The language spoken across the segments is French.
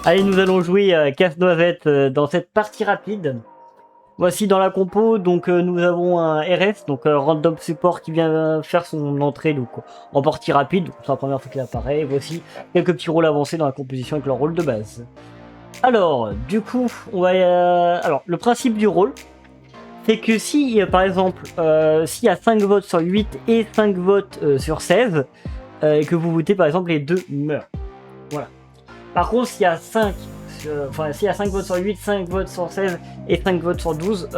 Allez, nous allons jouer Casse-Noisette dans cette partie rapide. Voici dans la compo, donc nous avons un RS, donc Random Support qui vient faire son entrée donc en partie rapide, c'est la première fois qu'il apparaît. Et voici quelques petits rôles avancés dans la composition avec leur rôle de base. Alors, du coup, on va... alors, le principe du rôle, c'est que si, par exemple, s'il y a 5 votes sur 8 et 5 votes sur 16, et que vous votez, par exemple, les deux meurent. Voilà. Par contre, s'il y a 5 votes sur 8, 5 votes sur 16 et 5 votes sur 12,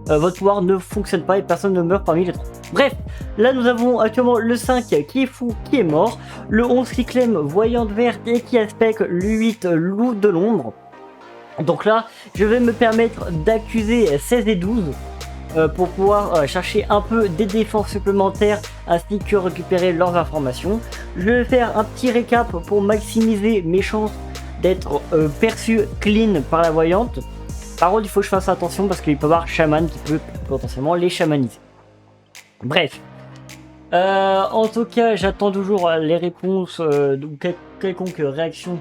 votre pouvoir ne fonctionne pas et personne ne meurt parmi les trois. Bref, là nous avons actuellement le 5 qui est fou, qui est mort, le 11 qui clame voyante verte et qui aspecte le 8 loup de l'ombre. Donc là, je vais me permettre d'accuser 16 et 12 pour pouvoir chercher un peu des défenses supplémentaires ainsi que récupérer leurs informations. Je vais faire un petit récap pour maximiser mes chances d'être perçu clean par la voyante. Par contre, il faut que je fasse attention parce qu'il peut y avoir chaman qui peut potentiellement les chamaniser. Bref. En tout cas, j'attends toujours les réponses ou quelconque réaction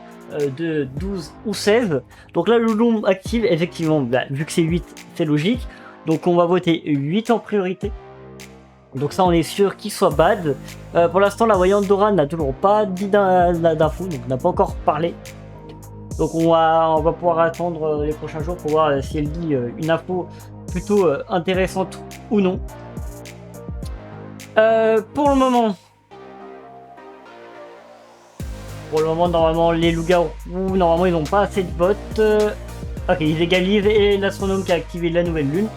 de 12 ou 16. Donc là, le nombre active, effectivement, vu que c'est 8, c'est logique. Donc on va voter 8 en priorité. Donc ça, on est sûr qu'il soit bad. Pour l'instant, la voyante Dora n'a toujours pas dit d'infos, donc n'a pas encore parlé. Donc on va pouvoir attendre les prochains jours pour voir si elle dit une info plutôt intéressante ou non. Pour le moment, normalement, les loups-garous, normalement, ils n'ont pas assez de votes. Ok, ils égalisent et l'astronome qui a activé la nouvelle lune.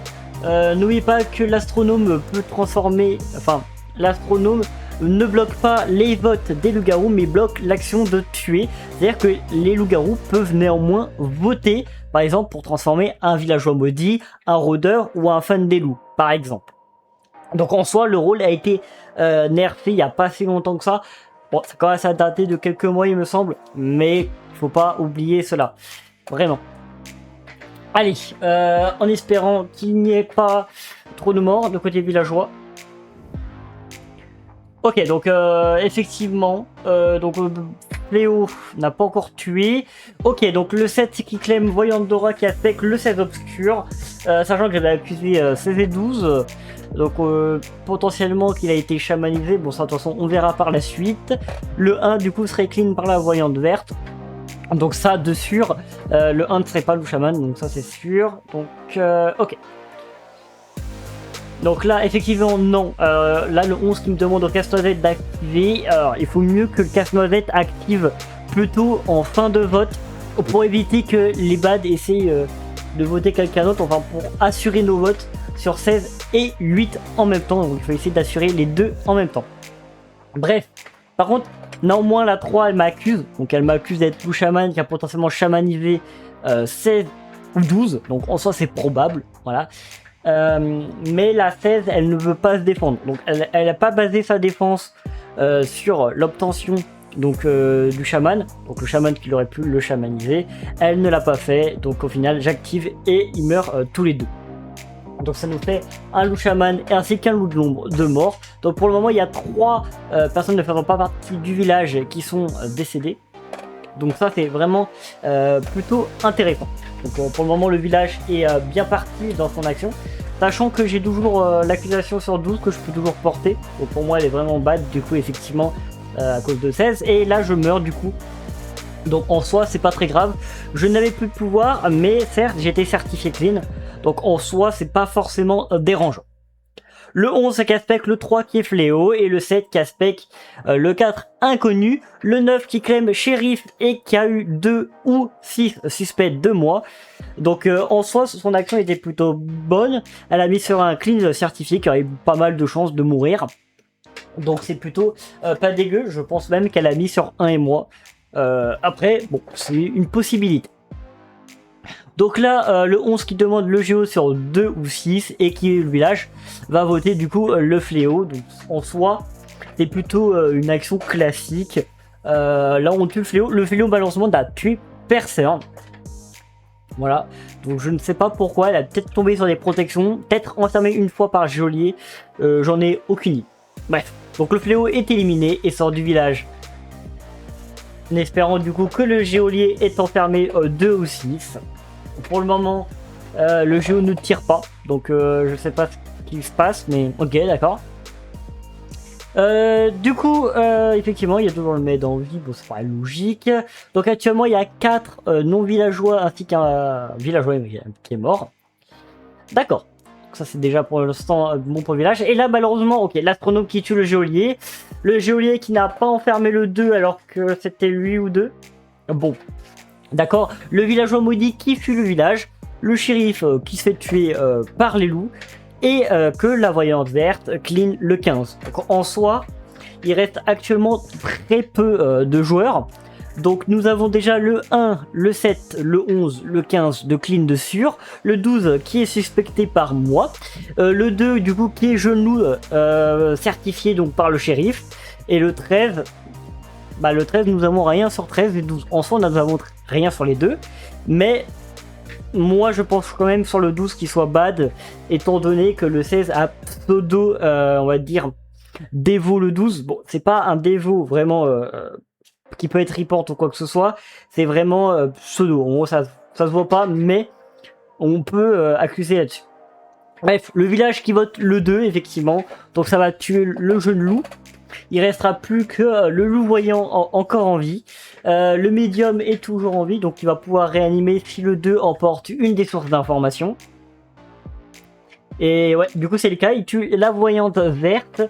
N'oubliez pas que l'astronome peut transformer... Enfin, l'astronome ne bloque pas les votes des loups-garous, mais bloque l'action de tuer. C'est-à-dire que les loups-garous peuvent néanmoins voter, par exemple, pour transformer un villageois maudit, un rôdeur ou un fan des loups, par exemple. Donc en soi, le rôle a été nerfé il n'y a pas si longtemps que ça. Bon, ça commence à dater de quelques mois, il me semble, mais il faut pas oublier cela. Vraiment. Allez, en espérant qu'il n'y ait pas trop de morts de côté villageois. Ok, donc effectivement, Léo n'a pas encore tué. Ok, donc le 7 qui clame Voyante Dora qui attaque le 16 obscur, sachant que j'avais accusé 16 et 12. Donc potentiellement qu'il a été chamanisé, bon ça de toute façon on verra par la suite. Le 1 du coup serait clean par la voyante verte. Donc ça de sûr, le 1 ne serait pas loup chaman, donc ça c'est sûr. Donc ok. Donc là effectivement non, là le 11 qui me demande au casse-noisette d'activer, alors il faut mieux que le casse-noisette active plutôt en fin de vote pour éviter que les bads essayent de voter quelqu'un d'autre, enfin pour assurer nos votes sur 16 et 8 en même temps, donc il faut essayer d'assurer les deux en même temps. Bref, par contre, néanmoins la 3 elle m'accuse, donc elle m'accuse d'être loup chaman qui a potentiellement chamanisé 16 ou 12, donc en soi c'est probable, voilà. Mais la 16 elle ne veut pas se défendre, donc elle n'a pas basé sa défense sur l'obtention donc du chaman, donc le chaman qui aurait pu le chamaniser, elle ne l'a pas fait, donc au final j'active et ils meurent tous les deux. Donc ça nous fait un loup chaman et ainsi qu'un loup de l'ombre de mort. Donc pour le moment il y a 3 personnes ne faisant pas partie du village qui sont décédées. Donc ça c'est vraiment plutôt intéressant. Donc pour le moment le village est bien parti dans son action. Sachant que j'ai toujours l'accusation sur 12 que je peux toujours porter. Donc pour moi elle est vraiment bad du coup effectivement à cause de 16. Et là je meurs du coup. Donc en soi c'est pas très grave. Je n'avais plus de pouvoir mais certes j'ai été certifié clean. Donc en soi c'est pas forcément dérangeant. Le 11 qui aspecte le 3 qui est fléau et le 7 qui aspecte le 4 inconnu, le 9 qui clame shérif et qui a eu 2 ou 6 suspects de moi. Donc en soi son action était plutôt bonne, elle a mis sur un clean certifié qui aurait eu pas mal de chances de mourir. Donc c'est plutôt pas dégueu, je pense même qu'elle a mis sur 1 et moi. Après bon c'est une possibilité. Donc là, le 11 qui demande le géo sur 2 ou 6 et qui est le village va voter du coup le fléau. Donc en soi, c'est plutôt une action classique. Là, on tue le fléau. Le fléau, malheureusement, n'a tué personne. Voilà. Donc je ne sais pas pourquoi. Elle a peut-être tombé sur des protections. Peut-être enfermée une fois par geôlier. J'en ai aucune idée. Bref. Donc le fléau est éliminé et sort du village En espérant du coup que le géolier est enfermé 2 ou 6. Pour le moment, le géo ne tire pas, donc je sais pas ce qui se passe, mais ok, d'accord. Du coup, effectivement, il y a toujours le med en vie, bon, ça paraît logique. Donc actuellement, il y a 4 non-villageois ainsi qu'un villageois qui est mort. D'accord. Ça, c'est déjà pour l'instant bon pour le village. Et là, malheureusement, ok, l'astronome qui tue le géolier. Le géolier qui n'a pas enfermé le 2 alors que c'était lui ou 2. Bon, d'accord. Le villageois maudit qui fuit le village. Le shérif qui se fait tuer par les loups. Et que la voyante verte clean le 15. Donc, en soi, il reste actuellement très peu de joueurs. Donc nous avons déjà le 1, le 7, le 11, le 15 de clean de sûr, le 12 qui est suspecté par moi, le 2 du coup qui est genou certifié donc par le shérif, et le 13, bah le 13 nous avons rien sur 13 et 12. En soi nous avons rien sur les deux, mais moi je pense quand même sur le 12 qui soit bad, étant donné que le 16 a pseudo, on va dire, dévo le 12. Bon, c'est pas un dévo vraiment qui peut être report ou quoi que ce soit, c'est vraiment pseudo. En gros, ça se voit pas, mais on peut accuser là-dessus. Bref, le village qui vote le 2, effectivement, donc ça va tuer le jeune loup. Il restera plus que le loup voyant encore en vie. Le médium est toujours en vie, donc il va pouvoir réanimer si le 2 emporte une des sources d'information. Et ouais, du coup c'est le cas, il tue la voyante verte.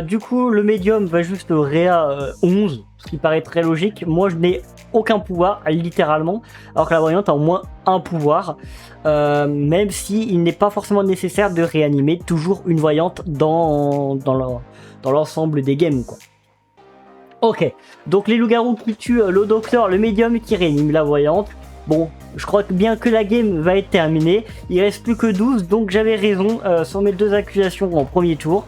Du coup, le médium va juste réa 11, ce qui paraît très logique. Moi, je n'ai aucun pouvoir, littéralement, alors que la voyante a au moins un pouvoir, même si il n'est pas forcément nécessaire de réanimer toujours une voyante dans l'ensemble des games, quoi. Ok, donc les loups-garous qui tuent le docteur, le médium qui réanime la voyante. Bon, je crois que bien que la game va être terminée, il reste plus que 12, donc j'avais raison sur mes 2 accusations en premier tour.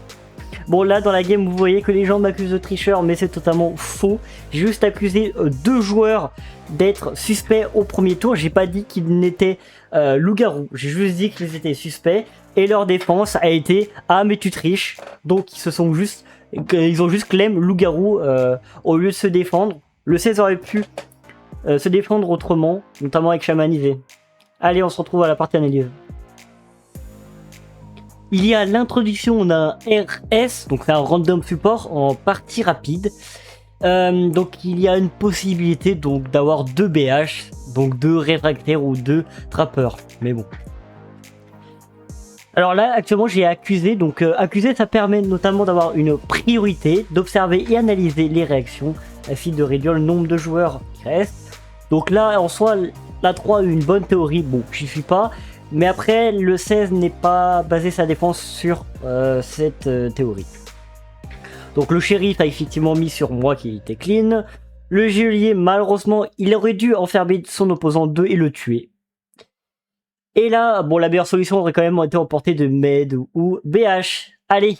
Bon, là dans la game vous voyez que les gens m'accusent de tricheur, mais c'est totalement faux. J'ai juste accusé 2 joueurs d'être suspects au premier tour. J'ai pas dit qu'ils n'étaient loups-garous, j'ai juste dit qu'ils étaient suspects. Et leur défense a été « Ah mais tu triches ». Donc ils ont juste claim loup-garou au lieu de se défendre. Le 16 aurait pu se défendre autrement, notamment avec chamanisé. Allez, on se retrouve à la partie analyse. Il y a l'introduction d'un RS, donc c'est un random support en partie rapide. Donc il y a une possibilité donc d'avoir 2 BH, donc 2 réfractaires ou 2 trappeurs. Mais bon. Alors là actuellement j'ai accusé, donc accusé ça permet notamment d'avoir une priorité, d'observer et analyser les réactions, ainsi de réduire le nombre de joueurs qui restent. Donc là en soi la 3 a une bonne théorie, bon j'y suis pas. Mais après, le 16 n'est pas basé sa défense sur cette théorie. Donc le shérif a effectivement mis sur moi qui était clean. Le geôlier, malheureusement, il aurait dû enfermer son opposant 2 et le tuer. Et là, bon, la meilleure solution aurait quand même été emportée de med ou BH. Allez,